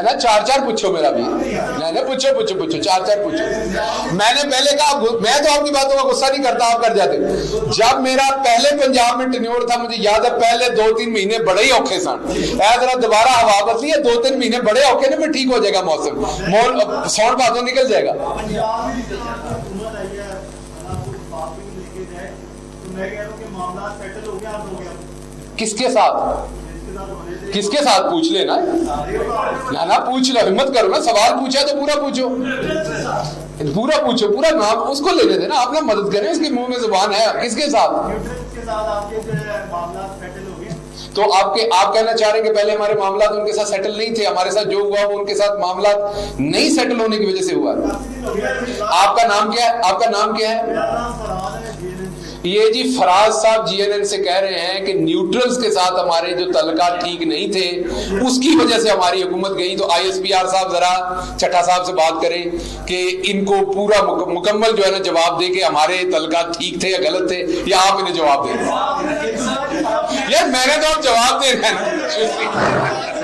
ना 4 पूछो मेरा भी, ना पूछो पूछो पूछो 4 पूछो। मैंने पहले कहा, मैं तो आपकी बातों का गुस्सा नहीं करता, आप कर जाते। जब मेरा पहले पंजाब में टेन्योर था, मुझे याद है पहले 2-3 महीने बड़े ही औखे सन। जरा दोबारा हवा बदली है, 2-3 महीने बड़े औखे ने, फिर ठीक हो जाएगा मौसम, सौन भादों निकल जाएगा। किसके साथ, किसके साथ पूछ लेना ना पूछ लो, हिम्मत करो ना, सवाल पूछा तो पूरा पूछो, पूरा पूछो, पूरा नाम उसको लेने देना, आप ना मदद करें, उसके मुंह में जुबान है। किसके साथ? तो आप कहना चाह रहे हैं कि पहले हमारे मामला उनके साथ सेटल नहीं थे, हमारे साथ जो हुआ वो उनके साथ मामला नहीं सेटल होने की वजह से हुआ। आपका नाम क्या है? आपका नाम क्या है? ये जी फराज साहब जीएनएन से कह रहे हैं कि न्यूट्रल्स के साथ हमारे जो तल्लुकात ठीक नहीं थे, उसकी वजह से हमारी हुकूमत गई। तो आईएसपीआर साहब जरा चट्टा साहब से बात करें कि इनको पूरा मुकम्मल जो है ना जवाब दे कि हमारे तल्लुकात ठीक थे या गलत थे, या आप इन्हें जवाब दें। यार मैंने तो आप जवाब दे रहे हैं ना।